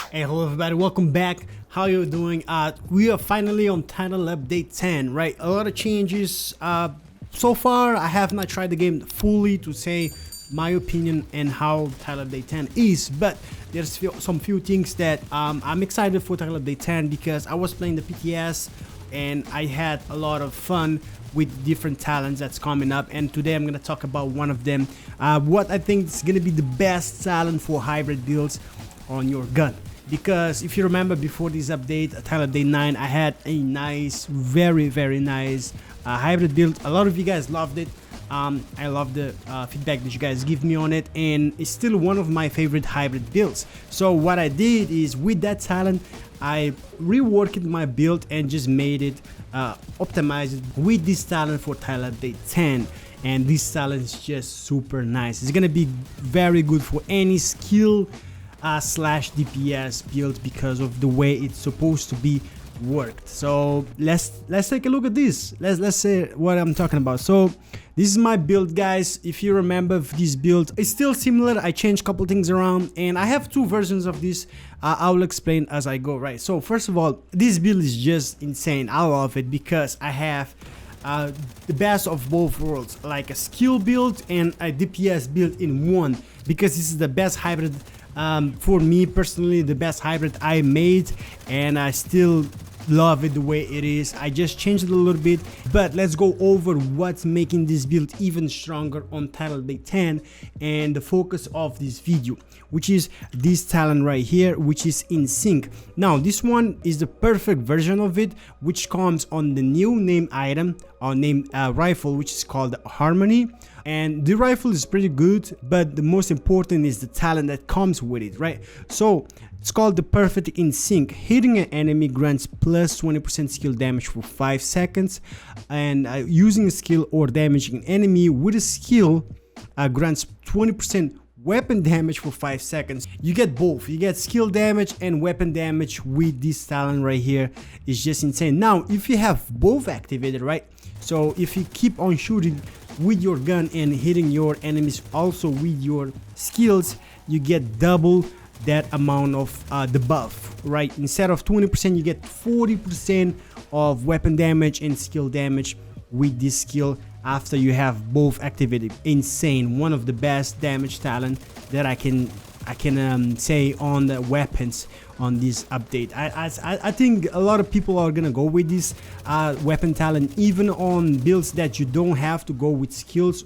Hey, hello everybody, welcome back. How you doing? We are finally on Title Update 10, right? A lot of changes. So far, I have not tried the game fully to say my opinion and how Title Update 10 is, but there's some few things that I'm excited for Title Update 10 because I was playing the PTS and I had a lot of fun with different talents that's coming up, and today I'm gonna talk about one of them. What I think is gonna be the best talent for hybrid builds on your gun. Because if you remember before this update, Title Update 9, I had a nice, very nice hybrid build. A lot of you guys loved it. I love the feedback that you guys give me on it, and it's still one of my favorite hybrid builds. So what I did is with that talent, I reworked my build and just made it optimized with this talent for Title Update 10. And this talent is just super nice. It's gonna be very good for any skill slash DPS build because of the way it's supposed to be worked. So let's take a look at this. Let's say what I'm talking about. So this is my build, guys. If you remember this build, it's still similar. I changed a couple things around, and I have two versions of this. I will explain as I go, right? So first of all, this build is just insane. I love it because I have the best of both worlds, like a skill build and a DPS build in one, because this is the best hybrid for me personally, the best hybrid I made, and I still love it the way it is. I just changed it a little bit, but let's go over what's making this build even stronger on Title Update 10 and the focus of this video, which is this talent right here, which is in sync. Now this one is the perfect version of it, which comes on the new name item or name rifle, which is called Harmony. And the rifle is pretty good, but the most important is the talent that comes with it, right? So it's called the Perfect in Sync. Hitting an enemy grants plus 20% skill damage for 5 seconds, and using a skill or damaging an enemy with a skill grants 20% weapon damage for 5 seconds. You get both. You get skill damage and weapon damage with this talent right here. It's just insane. Now, if you have both activated, right? So if you keep on shooting with your gun and hitting your enemies also with your skills, you get double that amount of the buff, right? Instead of 20%, you get 40% of weapon damage and skill damage with this skill after you have both activated. Insane. One of the best damage talent that I can say on the weapons on this update. I think a lot of people are gonna go with this weapon talent, even on builds that you don't have to go with skills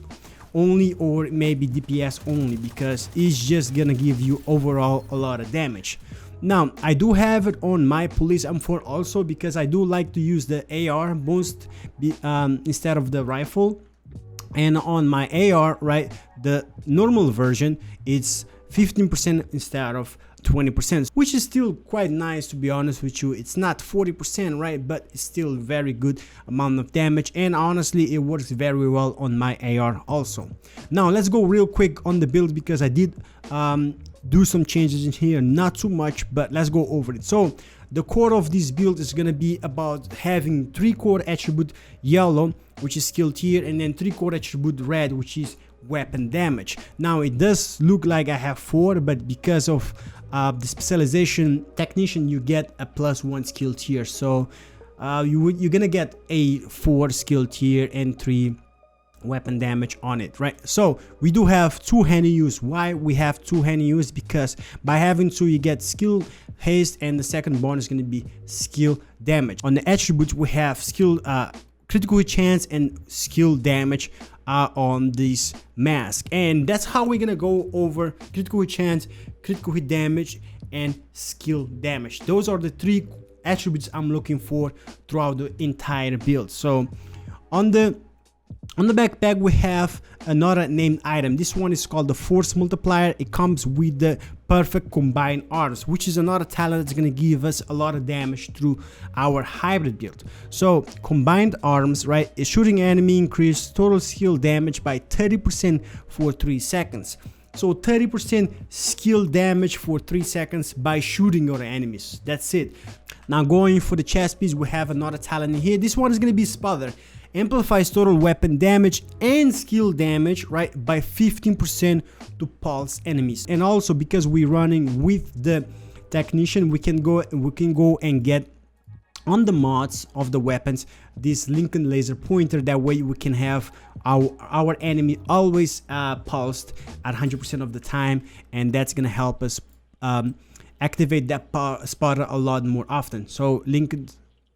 only or maybe DPS only, because it's just gonna give you overall a lot of damage. Now I do have it on my police M4 also, because I do like to use the AR most instead of the rifle. And on my AR, right, the normal version, it's 15% instead of 20%, which is still quite nice, to be honest with you. It's not 40%, right, but it's still very good amount of damage, and honestly it works very well on my AR also. Now let's go real quick on the build, because I did do some changes in here, not too much, but let's go over it. So the core of this build is gonna be about having 3 core attribute yellow, which is skill tier, and then 3 core attribute red, which is weapon damage. Now it does look like I have 4, but because of the specialization technician, you get a +1 skill tier. So you're gonna get a 4 skill tier and 3 weapon damage on it, right? So we do have 2 handy use. Why we have 2 handy use? Because by having 2, you get skill haste, and the second bonus is going to be skill damage. On the attributes, we have skill critical hit chance and skill damage on this mask, and that's how we're gonna go over critical hit chance, critical hit damage, and skill damage. Those are the 3 attributes I'm looking for throughout the entire build. So on the backpack, we have another named item. This one is called the Force Multiplier. It comes with the Perfect Combined Arms, which is another talent that's going to give us a lot of damage through our hybrid build. So Combined Arms, right, is shooting enemy increase total skill damage by 30% for 3 seconds. So 30% skill damage for 3 seconds by shooting your enemies. That's it. Now going for the chest piece, we have another talent in here. This one is going to be Spother. Amplifies total weapon damage and skill damage, right, by 15% to pulse enemies. And also because we're running with the technician, we can go and get on the mods of the weapons this Lincoln laser pointer. That way we can have our enemy always pulsed at 100% of the time, and that's gonna help us activate that spotter a lot more often. So Lincoln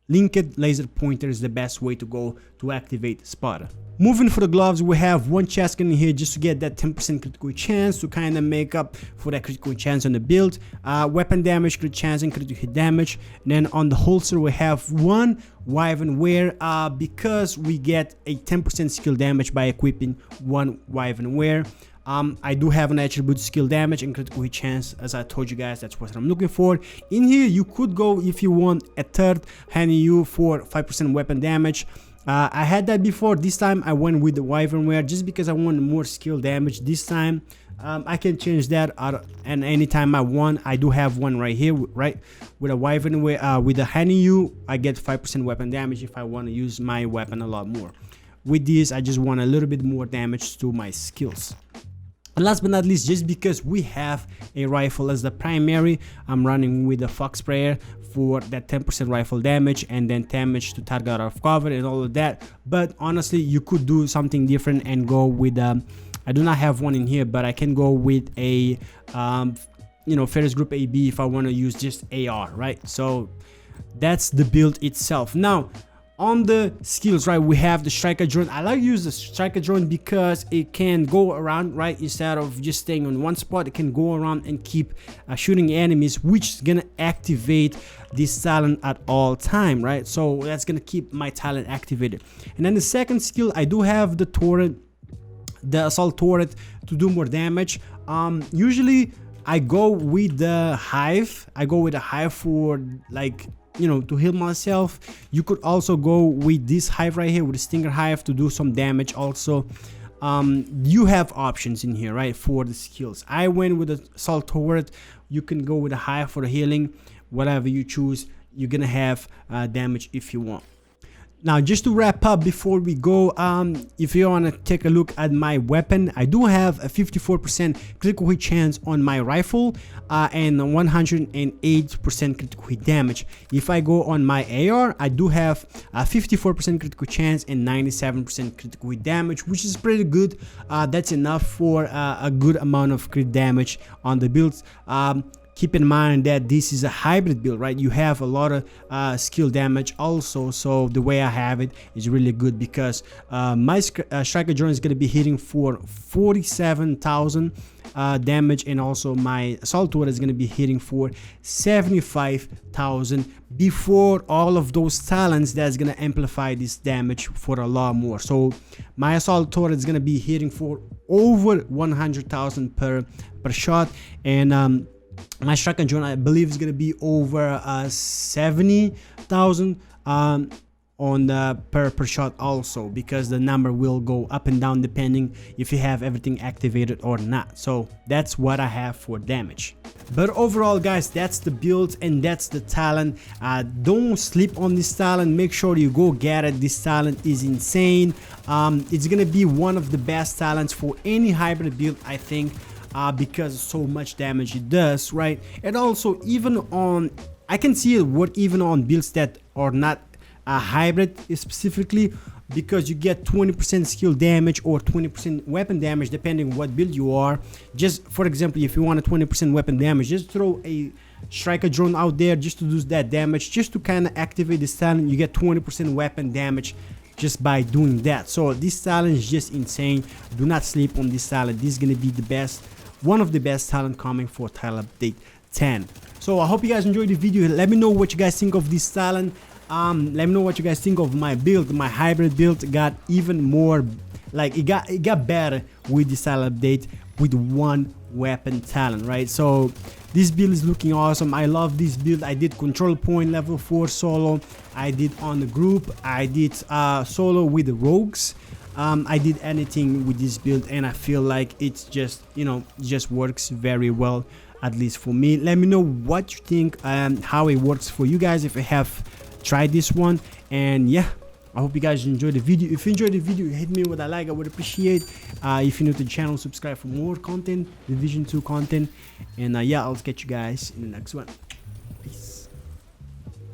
laser pointer is the best way to go to activate spotter. Moving for the gloves, we have one chest in here just to get that 10% critical chance to kind of make up for that critical chance on the build. Weapon damage, crit chance, and critical hit damage. And then on the holster, we have one Wyvern Wear because we get a 10% skill damage by equipping one Wyvern Wear. I do have an attribute skill damage and critical hit chance. As I told you guys, that's what I'm looking for. In here, you could go, if you want, a third HNU for 5% weapon damage. I had that before. This time I went with the Wyvern Wear just because I want more skill damage. This time I can change that and anytime I want. I do have one right here, right, with a Wyvern Wear. With the HNU, I get 5% weapon damage if I want to use my weapon a lot more. With this, I just want a little bit more damage to my skills. And last but not least, just because we have a rifle as the primary, I'm running with the Fox Sprayer for that 10% rifle damage and then damage to target out of cover and all of that. But honestly, you could do something different and go with I do not have one in here, but I can go with a you know, Ferris Group AB if I want to use just AR, right? So that's the build itself. Now on the skills, right, we have the striker drone. I like to use the striker drone because it can go around, right, instead of just staying on one spot. It can go around and keep shooting enemies, which is gonna activate this talent at all time, right? So that's gonna keep my talent activated. And then the second skill, I do have the turret, the assault turret, to do more damage. Usually I go with the hive. I go with a hive for, like, you know, to heal myself. You could also go with this hive right here, with the stinger hive, to do some damage also. You have options in here, right, for the skills. I went with the assault turret. You can go with a hive for the healing. Whatever you choose, you're gonna have damage if you want. Now, just to wrap up before we go, if you want to take a look at my weapon, I do have a 54% critical hit chance on my rifle and 108% critical hit damage. If I go on my AR, I do have a 54% critical chance and 97% critical hit damage, which is pretty good. That's enough for a good amount of crit damage on the builds. Keep in mind that this is a hybrid build, right? You have a lot of skill damage also, so the way I have it is really good because my striker drone is going to be hitting for 47,000 damage, and also my assault turret is going to be hitting for 75,000. Before all of those talents, that's going to amplify this damage for a lot more. So my assault turret is going to be hitting for over 100,000 per shot, and my striker drone, I believe, is going to be over 70,000 on the per shot also, because the number will go up and down depending if you have everything activated or not. So that's what I have for damage. But overall, guys, that's the build and that's the talent. Don't sleep on this talent. Make sure you go get it. This talent is insane. It's gonna be one of the best talents for any hybrid build, I think. Because of so much damage it does, right? And also, even on, I can see it work even on builds that are not hybrid specifically, because you get 20% skill damage or 20% weapon damage depending what build you are. Just for example, if you want a 20% weapon damage, just throw a striker drone out there just to do that damage, just to kind of activate this talent. You get 20% weapon damage just by doing that. So this talent is just insane. Do not sleep on this talent. This is gonna be the best, one of the best talent coming for Untitled Update 10. So I hope you guys enjoyed the video. Let me know what you guys think of this talent. Let me know what you guys think of my build. My hybrid build got even more, like, it got better with this Untitled Update with one weapon talent, right? So this build is looking awesome. I love this build. I did control point level 4 solo. I did on the group. I did solo with the rogues. I did anything with this build, and I feel like it's just, you know, just works very well, at least for me. Let me know what you think, how it works for you guys if you have tried this one. And yeah, I hope you guys enjoyed the video. If you enjoyed the video, hit me with a like. I would appreciate. If you're new to the channel, subscribe for more content, Division 2 content. And yeah, I'll catch you guys in the next one.